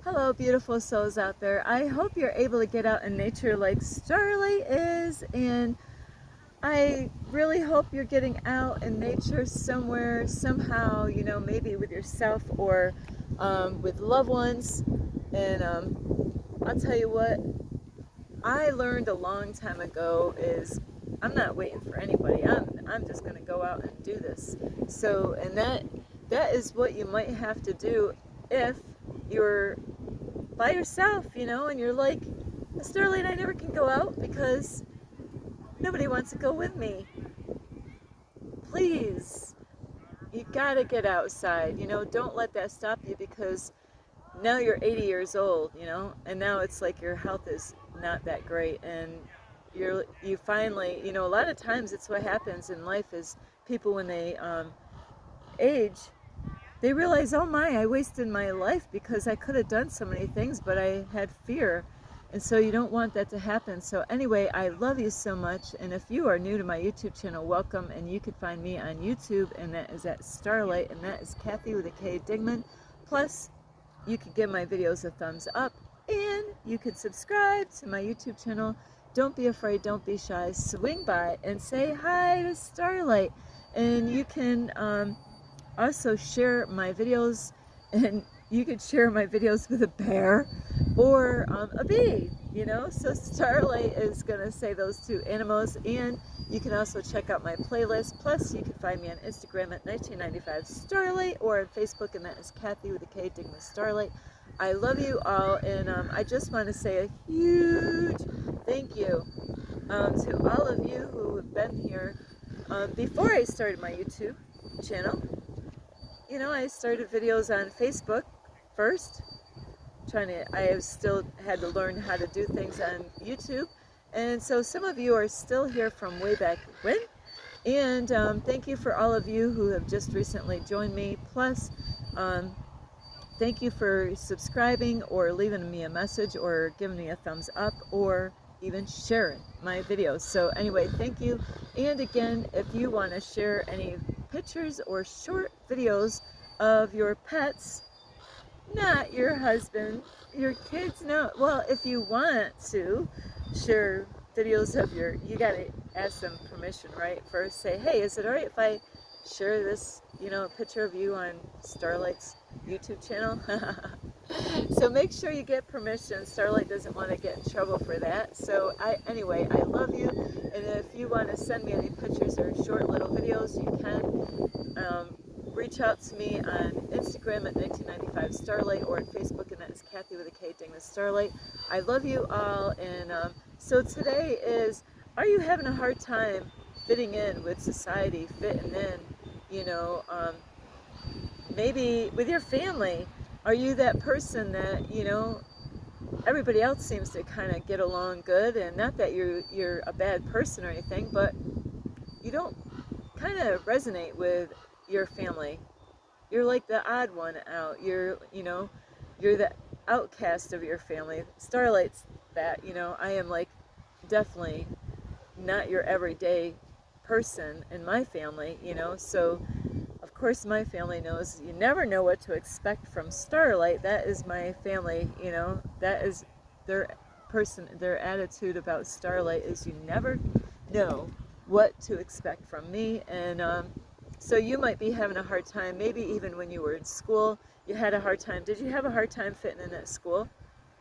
Hello, beautiful souls out there. I hope you're able to get out in nature like Starlight is, and I really hope you're getting out in nature somewhere, somehow, maybe with yourself or with loved ones. And I'll tell you what, I learned a long time ago is I'm not waiting for anybody. I'm just going to go out and do this. So, and that is what you might have to do if you're by yourself, and you're like, Starlight, I never can go out because nobody wants to go with me. Please, you gotta get outside, don't let that stop you because now you're 80 years old, and now it's like your health is not that great, and you finally, a lot of times it's what happens in life is people when they age, they realize, oh my, I wasted my life because I could have done so many things, but I had fear. And so you don't want that to happen. So anyway, I love you so much. And if you are new to my YouTube channel, welcome. And you can find me on YouTube, and that is at Starlight, and that is Kathy with a K, Dingman. Plus, you can give my videos a thumbs up, and you can subscribe to my YouTube channel. Don't be afraid, don't be shy. Swing by and say hi to Starlight. And you can also share my videos, and you could share my videos with a bear or a bee, so Starlight is gonna say those two animals. And you can also check out my playlist. Plus you can find me on Instagram at 1995 Starlight, or on Facebook, and that is Kathy with a K, Dingman Starlight. I love you all, and I just want to say a huge thank you to all of you who have been here before I started my YouTube channel. I started videos on Facebook first. I have still had to learn how to do things on YouTube. And so some of you are still here from way back when. And thank you for all of you who have just recently joined me. Plus, thank you for subscribing or leaving me a message or giving me a thumbs up or even sharing my videos. So anyway, thank you. And again, if you want to share any pictures or short videos of your pets, not your husband, your kids, no. Well, if you want to share videos of you gotta ask them permission, right? First say, hey, is it all right if I share this, picture of you on Starlight's YouTube channel? So make sure you get permission. Starlight doesn't want to get in trouble for that. So anyway, I love you. And if you want to send me any pictures or short little videos, you can reach out to me on Instagram at 1995 Starlight, or on Facebook, and that is Kathy with a K, Dingman Starlight. I love you all. And so today is, are you having a hard time fitting in with society, fitting in, maybe with your family? Are you that person that, everybody else seems to kind of get along good, and not that you're a bad person or anything, but you don't kind of resonate with your family. You're like the odd one out. You're the outcast of your family. Starlight's that, I am like definitely not your everyday person in my family, so of course my family knows you never know what to expect from Starlight. That is my family, that is their their attitude about Starlight is you never know what to expect from me. And so you might be having a hard time, maybe even when you were in school, you had a hard time. Did you have a hard time fitting in at school?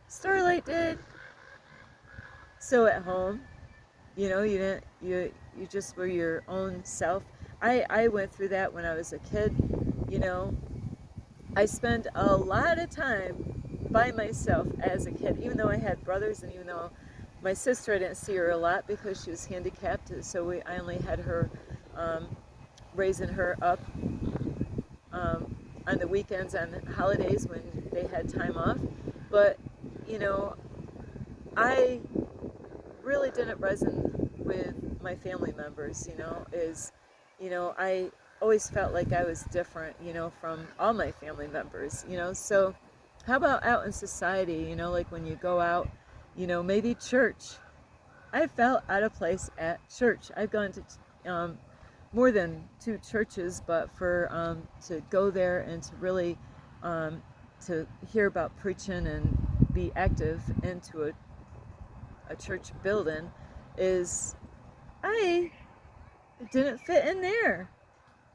Starlight did. So at home, you didn't, you just were your own self. I went through that when I was a kid. I spent a lot of time by myself as a kid, even though I had brothers, and even though my sister, I didn't see her a lot because she was handicapped, so I only had her raising her up on the weekends, on holidays when they had time off. But I really didn't resonate with my family members. I always felt like I was different, from all my family members. So how about out in society, like when you go out, maybe church? I felt out of place at church. I've gone to more than 2 churches, but for to go there and to really to hear about preaching and be active into a church building is I didn't fit in there.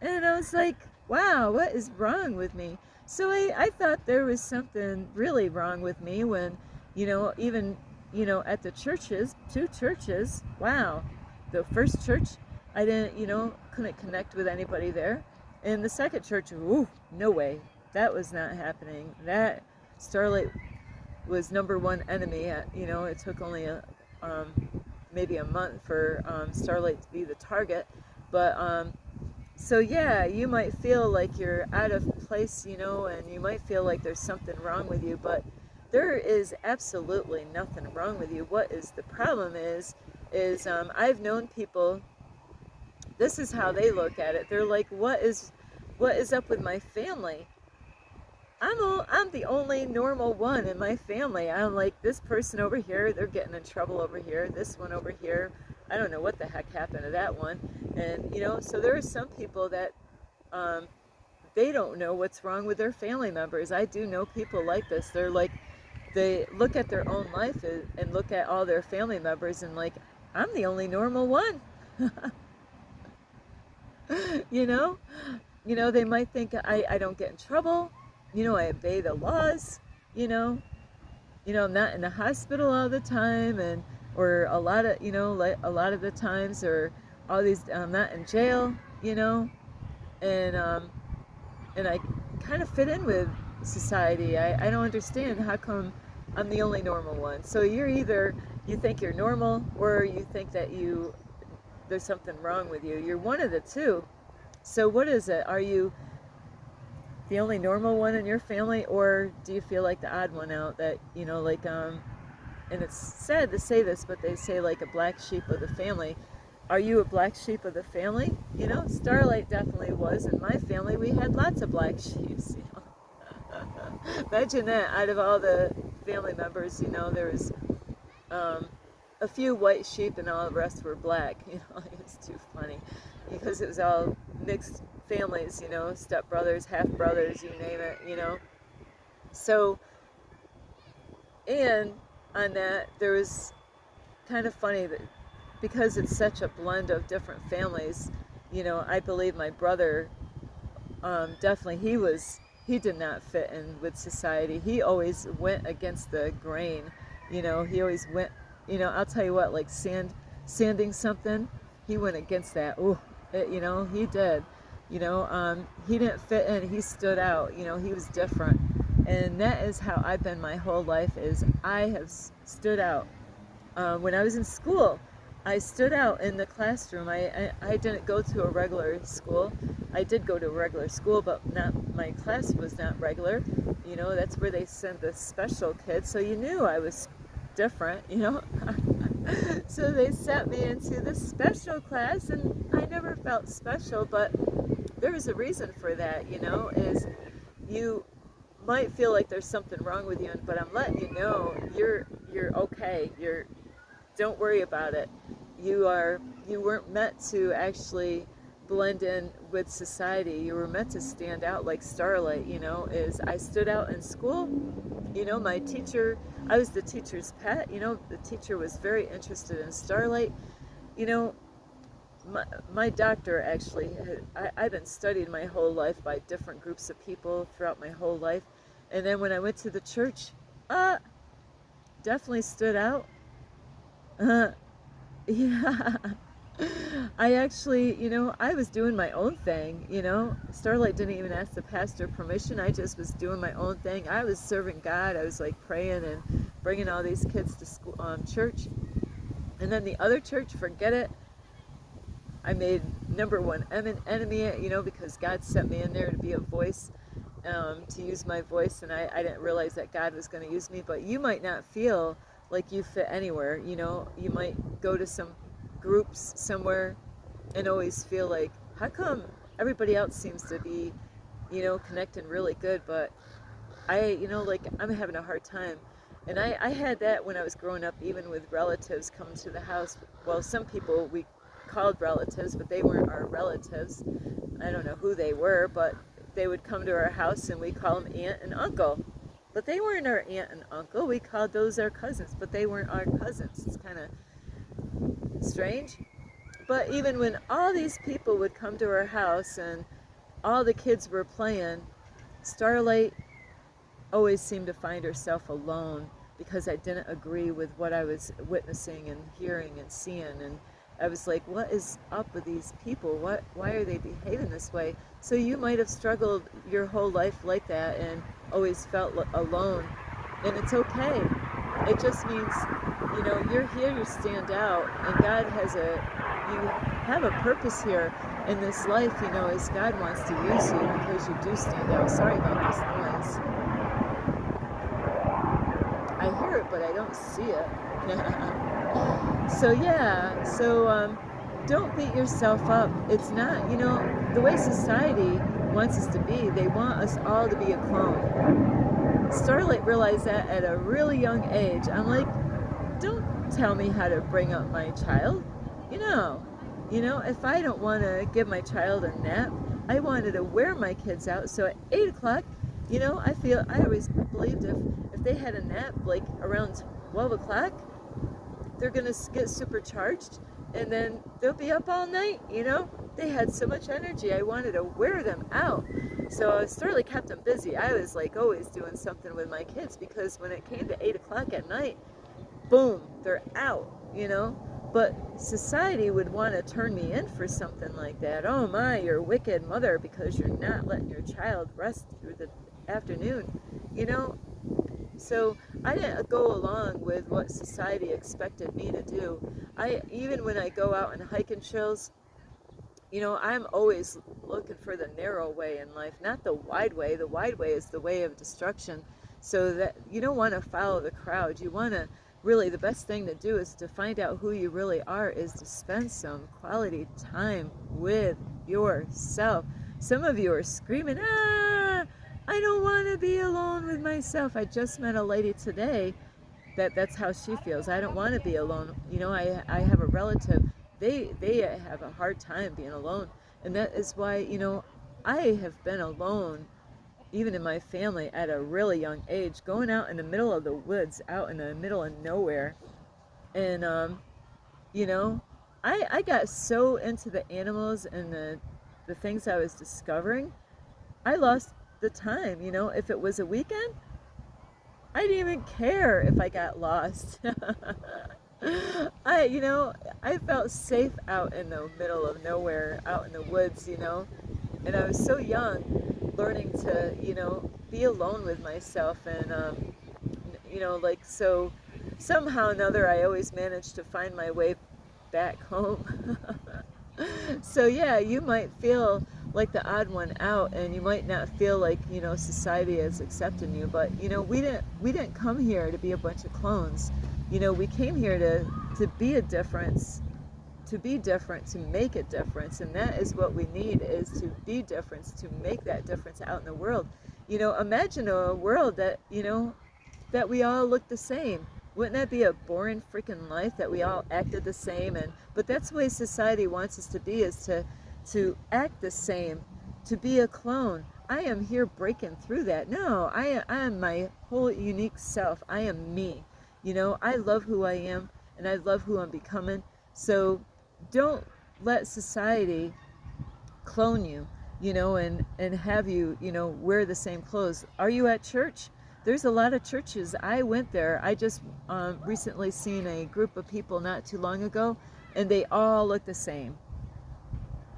And I was like, wow, what is wrong with me? So I thought there was something really wrong with me when, even, at the churches, two churches, wow. The first church, I didn't, couldn't connect with anybody there. And the second church, ooh, no way. That was not happening. That Starlight was number one enemy. It took only maybe a month for Starlight to be the target. But so yeah, you might feel like you're out of place, and you might feel like there's something wrong with you, but there is absolutely nothing wrong with you. What is the problem is I've known people, this is how they look at it. They're like, what is up with my family? I'm the only normal one in my family. I'm like, this person over here, they're getting in trouble over here. This one over here, I don't know what the heck happened to that one. And, so there are some people that they don't know what's wrong with their family members. I do know people like this. They're like, they look at their own life and look at all their family members and like, I'm the only normal one. you know? They might think I don't get in trouble. I obey the laws, I'm not in the hospital all the time, and or a lot of like a lot of the times, or all these I'm not in jail, and I kind of fit in with society. I don't understand how come I'm the only normal one. So you're either you think you're normal, or you think that there's something wrong with you. You're one of the two. So what is it? Are you the only normal one in your family, or do you feel like the odd one out, that like and it's sad to say this, but they say like a black sheep of the family. Are you a black sheep of the family? Starlight definitely was. In my family, we had lots of black sheeps. Imagine that. Out of all the family members, there was a few white sheep, and all the rest were black. It's too funny because it was all mixed families. Step brothers, half brothers, you name it. So, and on that, there was kind of funny that because it's such a blend of different families, I believe my brother, definitely he did not fit in with society. He always went against the grain. He always went, I'll tell you what, like sanding something, he went against that. Ooh, he did. He didn't fit in, he stood out, he was different. And that is how I've been my whole life, is I have stood out. When I was in school, I stood out in the classroom. I didn't go to a regular school. I did go to a regular school, but my class was not regular. That's where they send the special kids. So you knew I was different, So they sent me into the special class, and I never felt special, but there was a reason for that, is you might feel like there's something wrong with you, but I'm letting you know you're okay. Don't worry about it. You weren't meant to actually blend in with society. You were meant to stand out like Starlight, is I stood out in school. My teacher, I was the teacher's pet. The teacher was very interested in Starlight. My doctor actually, I've been studied my whole life by different groups of people throughout my whole life. And then when I went to the church, definitely stood out. Yeah. I actually, I was doing my own thing, Starlight didn't even ask the pastor permission. I just was doing my own thing. I was serving God. I was like praying and bringing all these kids to school, church. And then the other church, forget it. I made number one enemy, because God sent me in there to be a voice, to use my voice. And I didn't realize that God was going to use me. But you might not feel like you fit anywhere. You might go to some groups somewhere and always feel like, how come everybody else seems to be, connecting really good, but I, like I'm having a hard time. And I had that when I was growing up, even with relatives coming to the house. Well, some people we called relatives, but they weren't our relatives. I don't know who they were, but they would come to our house, and we call them aunt and uncle. But they weren't our aunt and uncle. We called those our cousins, but they weren't our cousins. It's kind of strange. But even when all these people would come to our house and all the kids were playing, Starlight always seemed to find herself alone because I didn't agree with what I was witnessing and hearing and seeing. And I was like, what is up with these people? Why are they behaving this way? So you might have struggled your whole life like that and always felt alone. And it's okay. It just means, you're here to stand out, and God has you have a purpose here in this life, as God wants to use you because you do stand out. Sorry about this noise. I hear it, but I don't see it. So don't beat yourself up. It's not, the way society wants us to be, they want us all to be a clone. Starlight realized that at a really young age. I'm like, don't tell me how to bring up my child. If I don't want to give my child a nap, I wanted to wear my kids out. So at 8 o'clock, I always believed if they had a nap like around 12 o'clock, they're going to get supercharged and then they'll be up all night, They had so much energy. I wanted to wear them out. So I certainly kept them busy. I was like always doing something with my kids because when it came to 8 o'clock at night, boom, they're out, But society would want to turn me in for something like that. Oh my, you're a wicked mother because you're not letting your child rest through the afternoon, So I didn't go along with what society expected me to do. Even when I go out and hiking trails, I'm always looking for the narrow way in life, not the wide way. The wide way is the way of destruction. So that you don't want to follow the crowd. You want to really, the best thing to do is to find out who you really are, is to spend some quality time with yourself. Some of you are screaming, I don't want to be alone with myself. I just met a lady today that's how she feels. I don't want to be alone. I have a relative. They have a hard time being alone. And that is why, I have been alone, even in my family, at a really young age, going out in the middle of the woods, out in the middle of nowhere. And, I got so into the animals and the things I was discovering, I lost the time. If it was a weekend, I didn't even care if I got lost. I felt safe out in the middle of nowhere, out in the woods, and I was so young, learning to, be alone with myself. And, so somehow or another, I always managed to find my way back home. So yeah, you might feel like the odd one out, and you might not feel like, society is accepting you, but, we didn't come here to be a bunch of clones. We came here to be a difference, to be different, to make a difference. And that is what we need, is to be different, to make that difference out in the world. Imagine a world that, that we all look the same. Wouldn't that be a boring freaking life, that we all acted the same? But that's the way society wants us to be, is to act the same, to be a clone. I am here breaking through that. No, I am my whole unique self. I am me. I love who I am, and I love who I'm becoming. So don't let society clone you, and have you, wear the same clothes. Are you at church? There's a lot of churches. I went there. I just recently seen a group of people not too long ago, and they all look the same.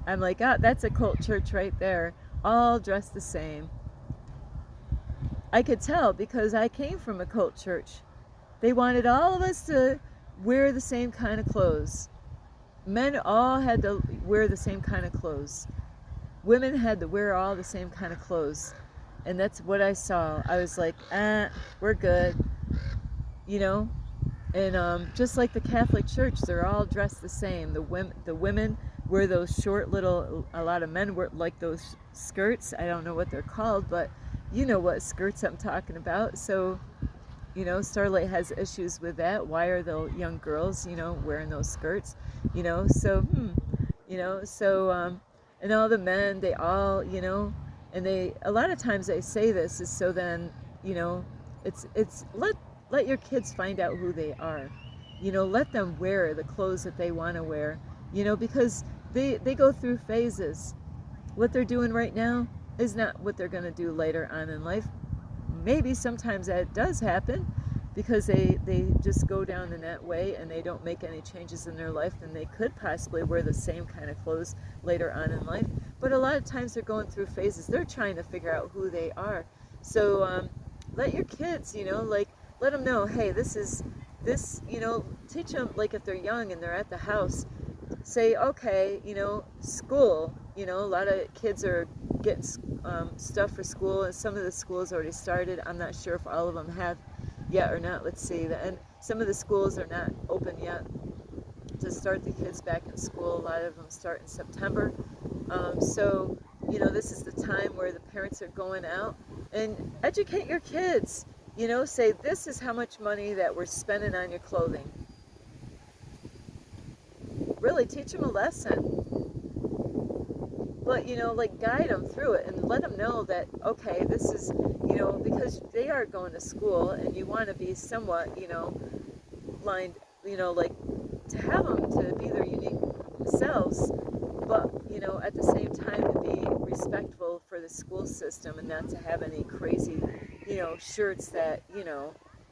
I'm like, that's a cult church right there. All dressed the same. I could tell because I came from a cult church. They wanted all of us to wear the same kind of clothes. Men all had to wear the same kind of clothes. Women had to wear all the same kind of clothes. And that's what I saw. I was like, we're good. And just like the Catholic Church, they're all dressed the same. The women wear those short little, a lot of men wear like those skirts. I don't know what they're called, but you know what skirts I'm talking about. So, Starlight has issues with that. Why are the young girls, wearing those skirts? So, and all the men, they all, And a lot of times they say this is so then, it's let your kids find out who they are. Let them wear the clothes that they want to wear, because they go through phases. What they're doing right now is not what they're going to do later on in life. Maybe sometimes that does happen because they just go down in that way and they don't make any changes in their life, then they could possibly wear the same kind of clothes later on in life. But a lot of times they're going through phases. They're trying to figure out who they are. So let your kids, let them know, hey, this, teach them, like if they're young and they're at the house, say, okay, school, a lot of kids are getting stuff for school, and some of the schools already started. I'm not sure if all of them have yet or not. Let's see. And some of the schools are not open yet to start the kids back in school. A lot of them start in September. So, this is the time where the parents are going out and educate your kids. Say, this is how much money that we're spending on your clothing. Really teach them a lesson. But, guide them through it and let them know that, okay, this is, because they are going to school and you want to be somewhat, lined, to have them to be their unique selves, but, at the same time to be respectful for the school system and not to have any crazy, shirts that,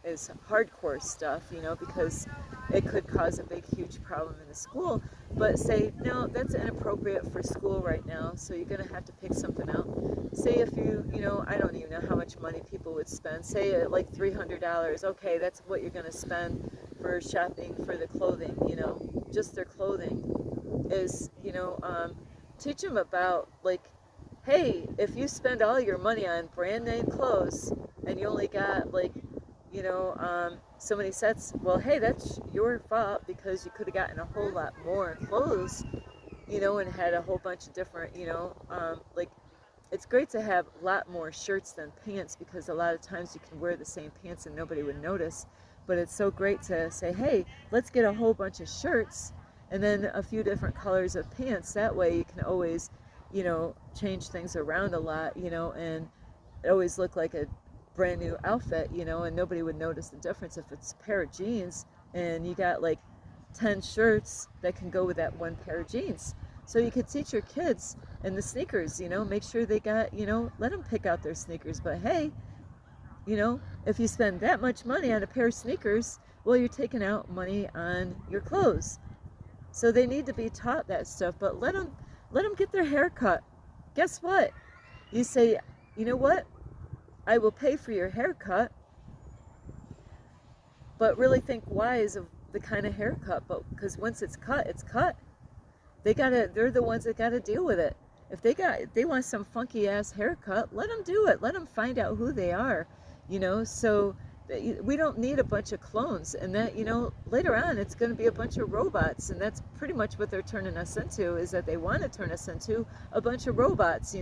is hardcore stuff, because it could cause a big, huge problem in the school. But say, no, that's inappropriate for school right now, so you're going to have to pick something out. Say if you, I don't even know how much money people would spend. Say like $300. Okay, that's what you're going to spend for shopping for the clothing, just their clothing. Is, teach them about, like, hey, if you spend all your money on brand name clothes and you only got, like, so many sets, well, hey, that's your fault because you could have gotten a whole lot more clothes, and had a whole bunch of different, like, it's great to have a lot more shirts than pants because a lot of times you can wear the same pants and nobody would notice. But it's so great to say, hey, let's get a whole bunch of shirts and then a few different colors of pants. That way you can always, change things around a lot, and always look like a brand new outfit, and nobody would notice the difference if it's a pair of jeans and you got like 10 shirts that can go with that one pair of jeans. So you could teach your kids and the sneakers, make sure they got, let them pick out their sneakers. But hey, if you spend that much money on a pair of sneakers, well, you're taking out money on your clothes. So they need to be taught that stuff, but let them get their hair cut. Guess what? You say, you know what? I will pay for your haircut, but really think wise of the kind of haircut. But because once it's cut, it's cut. They're the ones that gotta deal with it. If they want some funky ass haircut, let them do it. Let them find out who they are, So we don't need a bunch of clones, and that, later on it's going to be a bunch of robots, and that's pretty much what they're turning us into. Is that they want to turn us into a bunch of robots,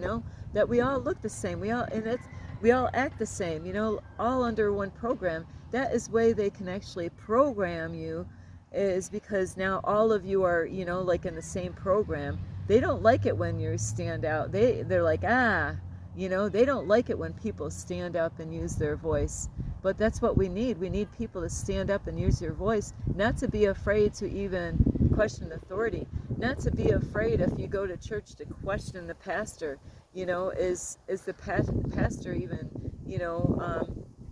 that we all look the same, we all act the same, all under one program. That is way they can actually program you, is because now all of you are, like in the same program. They don't like it when you stand out. They're like, they don't like it when people stand up and use their voice. But that's what we need. We need people to stand up and use their voice, not to be afraid to even question authority, not to be afraid if you go to church to question the pastor. Is the pastor even,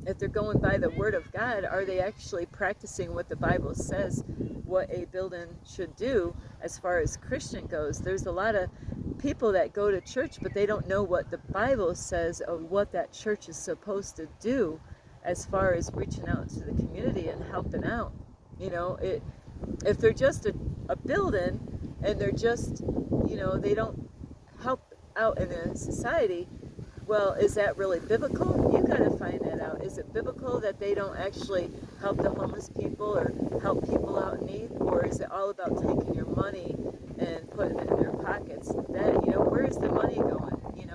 if they're going by the word of God, are they actually practicing what the Bible says, what a building should do as far as Christian goes? There's a lot of people that go to church, but they don't know what the Bible says of what that church is supposed to do as far as reaching out to the community and helping out. If they're just a building and they're just, they don't help out in a society, well, is that really biblical? You got to find that out. Is it biblical that they don't actually help the homeless people or help people out in need? Or is it all about taking your money and putting it in their pockets? That, where is the money going?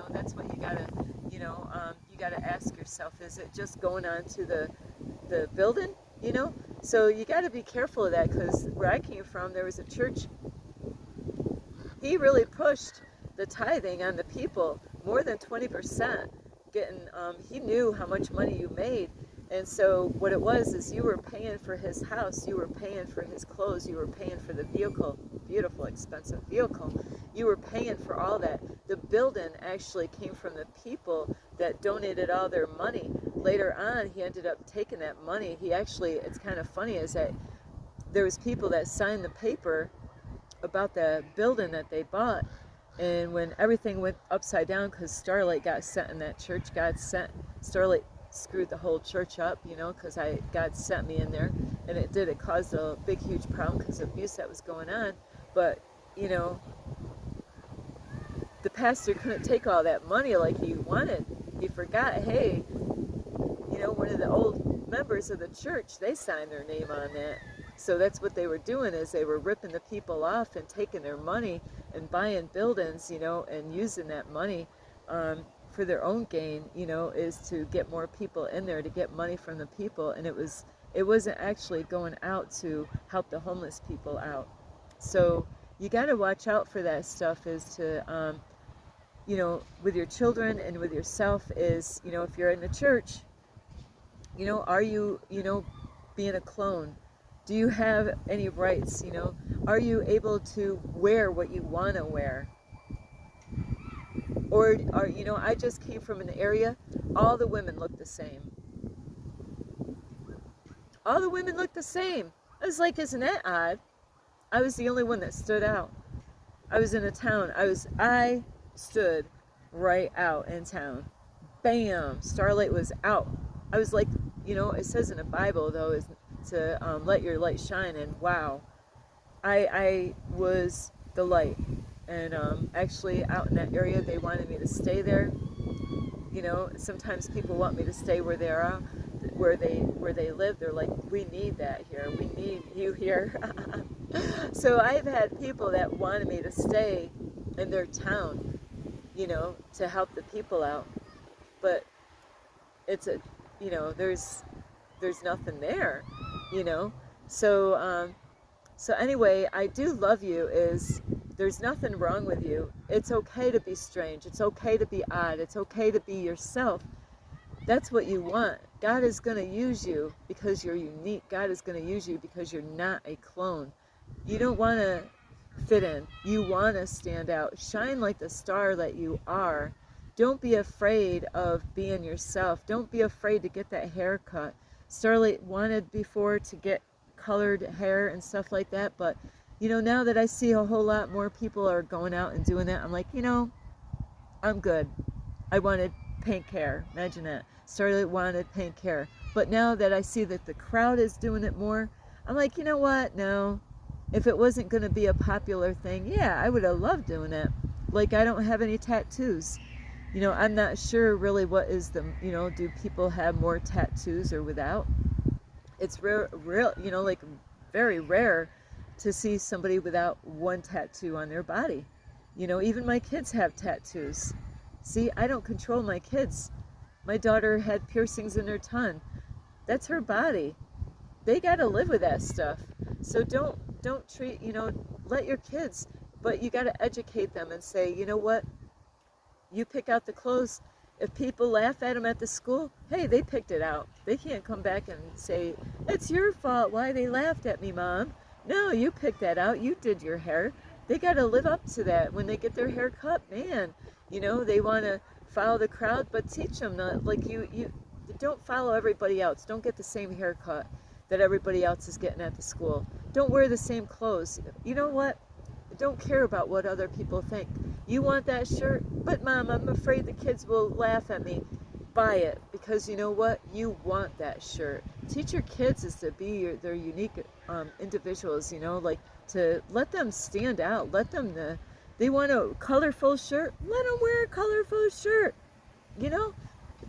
That's what you got to, you got to ask yourself. Is it just going on to the building? So you got to be careful of that, because where I came from, there was a church. He really pushed the tithing on the people, more than 20% getting, he knew how much money you made. And so what it was is you were paying for his house, you were paying for his clothes, you were paying for the vehicle, beautiful, expensive vehicle. You were paying for all that. The building actually came from the people that donated all their money. Later on, he ended up taking that money. He actually, it's kind of funny, is that there was people that signed the paper about the building that they bought. And when everything went upside down, because Starlight got sent in that church, Starlight screwed the whole church up, because God sent me in there, and it caused a big, huge problem because of abuse that was going on. But, the pastor couldn't take all that money like he wanted. He forgot, hey, one of the old members of the church, they signed their name on that. So that's what they were doing, is they were ripping the people off and taking their money and buying buildings, and using that money for their own gain, is to get more people in there, to get money from the people. And it wasn't actually going out to help the homeless people out. So you got to watch out for that stuff, is to, with your children and with yourself, is, if you're in the church, are you, being a clone? Do you have any rights? Are you able to wear what you want to wear? Or I just came from an area, all the women look the same. All the women look the same. I was like, isn't that odd? I was the only one that stood out. I was in a town. I stood right out in town. Bam! Starlight was out. I was like, it says in the Bible, though, is to let your light shine. And wow, I was the light. And actually out in that area, they wanted me to stay there. Sometimes people want me to stay where they are, where they live. They're like, we need that here. We need you here. So I've had people that wanted me to stay in their town, to help the people out. But it's there's nothing there, So anyway, I do love you. There's nothing wrong with you. It's okay to be strange. It's okay to be odd. It's okay to be yourself. That's what you want. God is going to use you because you're unique. God is going to use you because you're not a clone. You don't want to fit in. You want to stand out. Shine like the star that you are. Don't be afraid of being yourself. Don't be afraid to get that haircut. Starlight wanted before to get colored hair and stuff like that, but now that I see a whole lot more people are going out and doing that, I'm like, I'm good. I wanted pink hair. Imagine that. Starlight wanted pink hair. But now that I see that the crowd is doing it more, I'm like, you know what? No. If it wasn't going to be a popular thing, yeah, I would have loved doing it. Like, I don't have any tattoos. I'm not sure really what is do people have more tattoos or without? It's rare, like very rare to see somebody without one tattoo on their body. Even my kids have tattoos. See, I don't control my kids. My daughter had piercings in her tongue. That's her body. They got to live with that stuff. So don't treat, let your kids, but you got to educate them and say, you know what? You pick out the clothes. If people laugh at them at the school, hey, they picked it out. They can't come back and say, it's your fault why they laughed at me, Mom. No, you picked that out. You did your hair. They got to live up to that. When they get their hair cut, man, they want to follow the crowd, but teach them not, like you don't follow everybody else. Don't get the same haircut that everybody else is getting at the school. Don't wear the same clothes. You know what? Don't care about what other people think. You want that shirt? But Mom, I'm afraid the kids will laugh at me. Buy it, because you know what? You want that shirt. Teach your kids is to be their unique individuals, like to let them stand out. Let them, they want a colorful shirt? Let them wear a colorful shirt.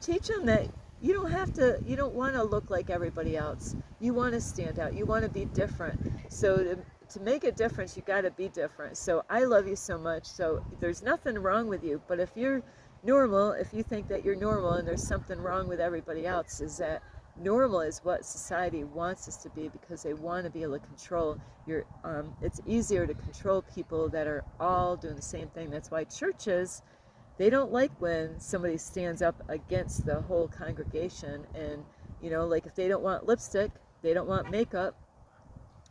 Teach them that you don't want to look like everybody else. You want to stand out. You want to be different. So to make a difference, you got to be different. So I love you so much. So there's nothing wrong with you. But if you're normal, if you think that you're normal and there's something wrong with everybody else, is that normal is what society wants us to be, because they want to be able to control your, it's easier to control people that are all doing the same thing. That's why churches They don't like when somebody stands up against the whole congregation, and you know, like if they don't want lipstick, they don't want makeup,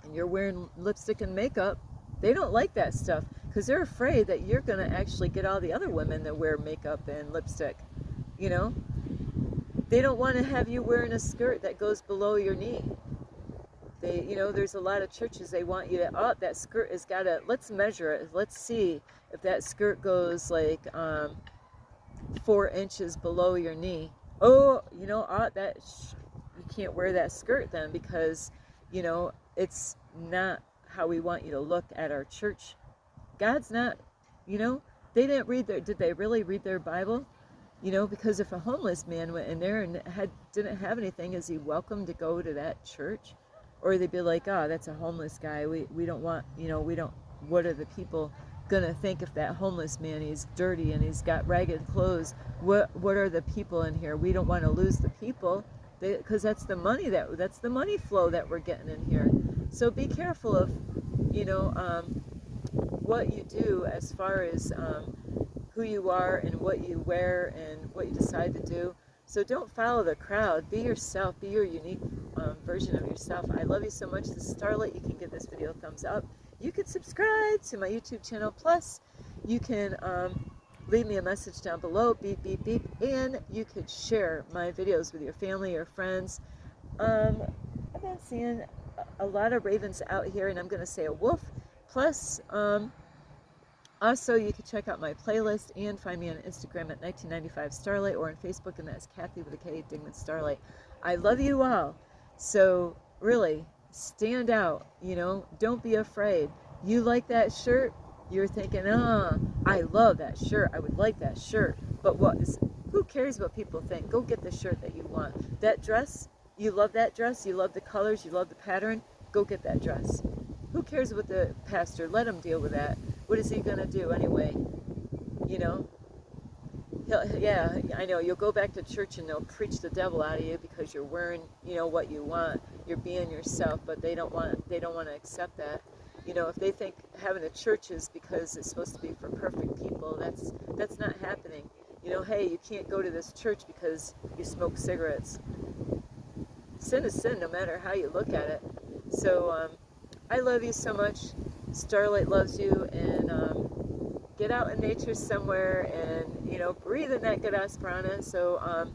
and you're wearing lipstick and makeup, they don't like that stuff because they're afraid that you're going to actually get all the other women that wear makeup and lipstick. You know, they don't want to have you wearing a skirt that goes below your knee. They, you know, there's a lot of churches, they want you to, oh, that skirt has got to, let's measure it. Let's see if that skirt goes like 4 inches below your knee. Oh, you know, you can't wear that skirt then because, you know, it's not how we want you to look at our church. God's not, you know, they didn't read did they really read their Bible? You know, because if a homeless man went in there and didn't have anything, is he welcome to go to that church? Or they'd be like, oh, that's a homeless guy. We don't want, you know, we don't, what are the people gonna think if that homeless man, he's dirty and he's got ragged clothes? What are the people in here? We don't want to lose the people, because that's the money that's the money flow that we're getting in here. So be careful of, you know, what you do as far as who you are and what you wear and what you decide to do. So don't follow the crowd. Be yourself. Be your unique version of yourself. I love you so much. This is Starlight. You can give this video a thumbs up. You can subscribe to my YouTube channel. Plus, you can leave me a message down below. Beep, beep, beep. And you could share my videos with your family or friends. I've been seeing a lot of ravens out here, and I'm going to say a wolf. Plus, also, you can check out my playlist and find me on Instagram at 1995 Starlight, or on Facebook, and that's Kathy with a K, Dingman Starlight. I love you all. So really, stand out. You know, don't be afraid. You like that shirt? You're thinking, I love that shirt. I would like that shirt. But who cares what people think? Go get the shirt that you want. That dress, you love that dress. You love the colors. You love the pattern. Go get that dress. Who cares what the pastor? Let him deal with that. What is he going to do anyway? You know? Yeah, I know. You'll go back to church and they'll preach the devil out of you because you're wearing, you know, what you want. You're being yourself, but they don't want to accept that. You know, if they think having a church is because it's supposed to be for perfect people, that's not happening. You know, hey, you can't go to this church because you smoke cigarettes. Sin is sin, no matter how you look at it. So, I love you so much. Starlight loves you, and get out in nature somewhere and, you know, breathe in that good prana. So,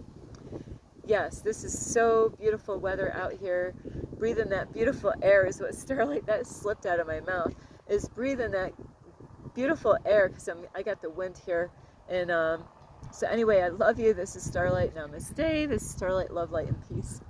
yes, this is so beautiful weather out here. Breathe in that beautiful air is what Starlight, that slipped out of my mouth, is breathe in that beautiful air because I got the wind here. And so anyway, I love you. This is Starlight. Namaste. This is Starlight. Love, light, and peace.